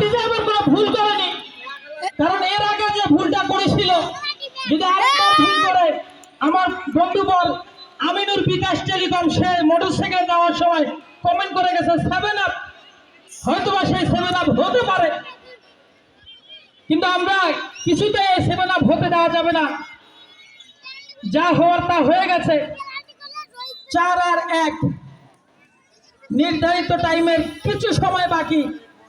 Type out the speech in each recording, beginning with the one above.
Designer কোনো ভুল করেনি, কারণ এর আগে যে ভুলটা করেছিল যদি আরেকবার ভুল করে আমার বন্ধুবর আমিনুর বিকাশ টেলিকম সে মোটরসাইকেল যাওয়ার সময় কমেন্ট করে গেছে 7 আপ, হয়তোবা সেই 7 আপ হতে পারে, কিন্তু আমরা কিছুতেই 7 আপ হতে দেওয়া যাবে না। যা হওয়ার তা হয়ে গেছে। 4-1 নির্ধারিত টাইমের কিছু সময় বাকি।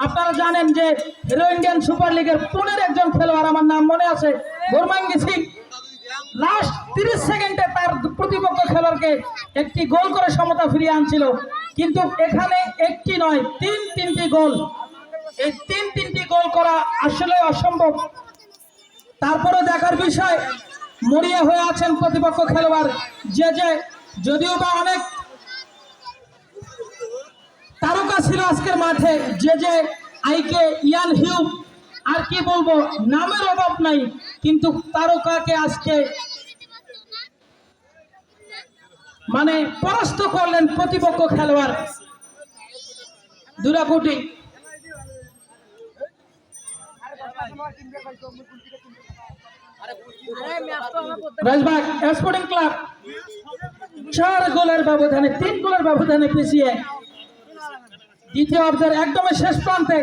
আপনারা জানেন যে হিরো ইন্ডিয়ান সুপার লিগের 15 একজন খেলোয়াড়, আমার নাম মনে আছে, গোরমাঙ্গি সিং, লাস্ট 30 সেকেন্ডে তার প্রতিপক্ষ খেলোয়াড়কে একটি গোল করে সমতা ফিরিয়ে আনছিল, কিন্তু এখানে একটি নয় তিনটি গোল। এই তিনটি গোল করা আসলে অসম্ভব। তারপরে দেখার বিষয়, মরিয়া হয়ে আছেন প্রতিপক্ষ খেলোয়াড় যে যদিও বা অনেক তারকা ছিল আজকের মাঠে, যে আইকে, ইয়ান হিউব, আর কি বলবো, নামের অভাব নাই, কিন্তু তারকাকে আজকে মানে পরাস্ত করলেন প্রতিপক্ষ খেলোয়াড় দুরাকুটি। রাজবাগ স্পোর্টিং ক্লাব 4 গোলের ব্যবধানে 3 গোলের ব্যবধানে পিছিয়ে দ্বিতীয় অর্ধের একদম শেষ প্রান্তে।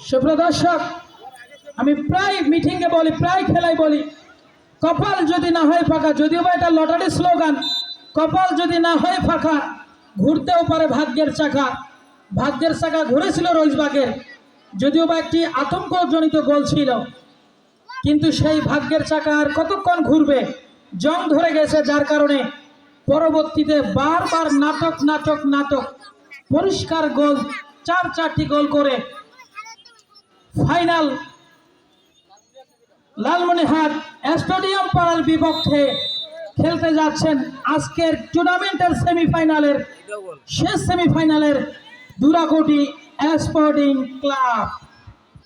সুপ্রিয় দর্শক, আমি প্রায় মিটিংয়ে বলি, প্রায় খেলায় বলি, কপাল যদি না হয় ফাঁকা, যদিও বা এটা লটারি স্লোগান, কপাল যদি না হয় ফাঁকা ঘুরতেও পারে ভাগ্যের চাকা। ভাগ্যের চাকা ঘুরেছিল রইসবাগের, যদিও বা একটি আতঙ্কজনিত গোল ছিল, কিন্তু সেই ভাগ্যের চাকা আর কতক্ষণ ঘুরবে, জং ধরে গেছে, যার কারণে পরবর্তীতে বারবার নাটক পরিষ্কার গোল, 4টি গোল করে ফাইনাল লালমনিরহাট স্টেডিয়াম পাড়ার বিপক্ষে খেলতে যাচ্ছেন আজকের টুর্নামেন্টের সেমিফাইনালের শেষ সেমিফাইনালের দুরাকুটি স্পোর্টিং ক্লাব।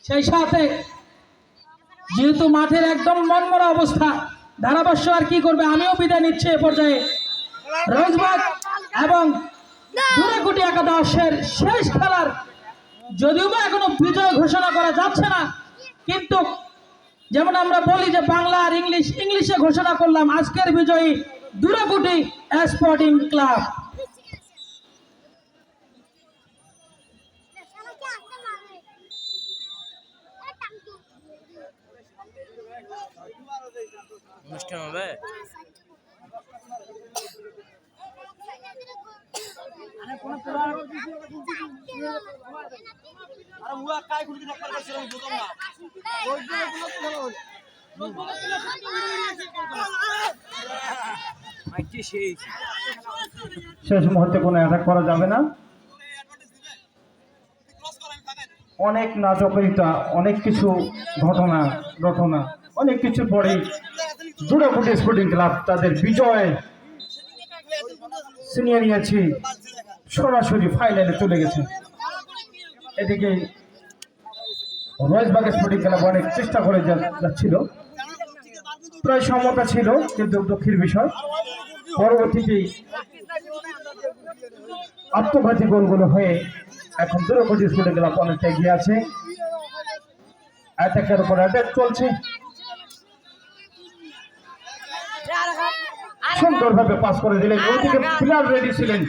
সেই সাথে যেহেতু মাঠের একদম মনমরা অবস্থা, ধারাভাষ্য আর কি করবে, আমিও বিদায় নিচ্ছি এ পর্যায়ে। রোজবাগ এবং দুরাকুটি একাদশের শেষ খেলার যদিও বা এখনো বিজয় ঘোষণা করা যাচ্ছে না, কিন্তু যেমন আমরা বলি যে বাংলা আর ইংলিশে ঘোষণা করলাম, আজকের বিজয়ী দুরাকুটি স্পোর্টিং ক্লাব। অনুষ্ঠান হবে শেষ মুহূর্তে কোনো অ্যাটাক করা যাবে না। অনেক নাটকীয়তা, অনেক কিছু ঘটনা অনেক কিছু পরেই দুরাকুটি স্পোর্টিং ক্লাব তাদের বিজয় ছিনিয়ে নিয়েছে, সরাসরি ফাইনালে চলে গেছে। এদিকে রয়েসবাগ স্পোর্টিং ক্লাব অনেক চেষ্টা করে যাচ্ছিল, প্রায় সমতা ছিল, কিন্তু দুঃখের বিষয় পরবর্তীতে আত্মঘাতী গোলগুলো হয়ে এখন দুরাকুটি স্পোর্টিং ক্লাব অনেকটা এগিয়ে আছে। অ্যাটাকের উপর অ্যাটাক চলছে, সুন্দরভাবে পাস করে দিলেন, ওইদিকে প্লেয়ার রেডি ছিলেন,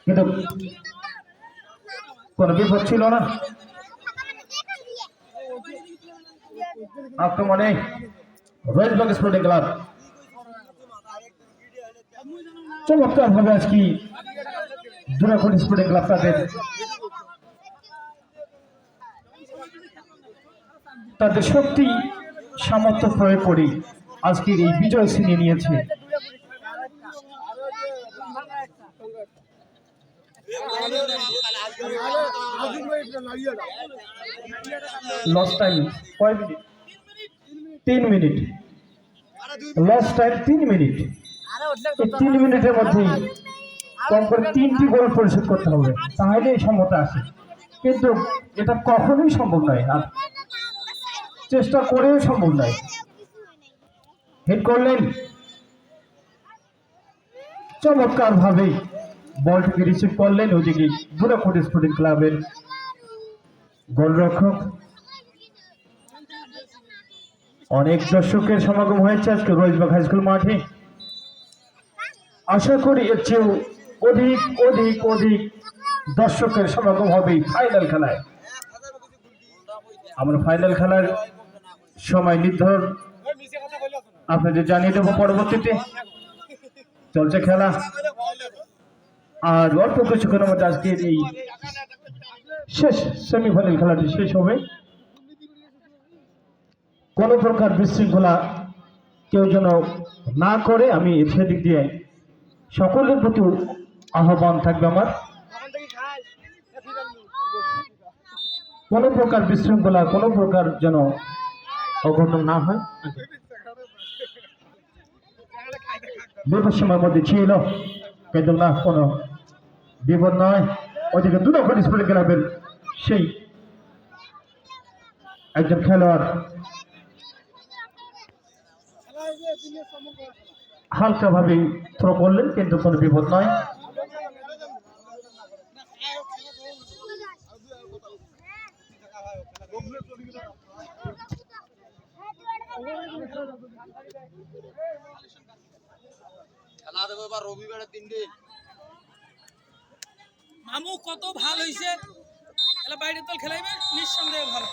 কিন্তু কোনো বিপদ ছিল না। আক্রমণে রয়েসবাগ স্পোর্টিং ক্লাব চমৎকার ভাবে আজকে দুরাকুটি স্পোর্টিং ক্লাব তাদের শক্তি সামর্থ্য প্রয়োগ করে আজকের এই বিজয় ছিনিয়ে নিয়েছে। লস টাইম 3 মিনিট, লস টাইম 3 মিনিট। এই 3 মিনিটের মধ্যে কম করে 3টি গোল পরিশোধ করতে হবে, তাহলে এই সমতা আসে। কিন্তু এটা কখনোই সম্ভব নয়, আর চেষ্টা করেও সম্ভব নয়। হিট করলেন চমৎকার ভাবে, বলটিকে রিসিভ করলেন ওদিকে দুরাকোট স্পোর্টিং ক্লাবের গোলরক্ষক। অনেক দর্শকের সমাগম হয়েছে আজকে রোজবাগ হাই স্কুল মাঠে। আশা করি এর চেয়েও অধিক অধিক অধিক দর্শকের সমাগম হবে ফাইনাল খেলায়। আমরা ফাইনাল খেলার সময় নির্ধারণ আপনাদের জানিয়ে দেবো পরবর্তীতে। চলছে খেলা, আর অল্প কিছুক্ষণের মধ্যে আজকের এই শেষ সেমিফাইনাল খেলাটি শেষ হবে। কোনো প্রকার বিশৃঙ্খলা কেউ যেন না করে, আমি সেদিক দিয়ে সকলের প্রতি আহ্বান থাকবে আমার। কোনো প্রকার বিশৃঙ্খলা, কোনো প্রকার যেন অঘটন না হয়। বিপদ সময়ের মধ্যে ছিল, কিন্তু না, কোনো বিপদ নয়। ওদিকে দুরাকোট স্পোর্টিং ক্লাবের সেই একজন খেলোয়াড় হালকা ভাবে থ্রো করলেন, কিন্তু কোনো বিপদ নয়। খেলা দেবো এবার রবিবারের দিন দিন। মামু কত ভালো হইছে, এলা বাইরের দল খেলাইবে নিঃসন্দেহে ভালো।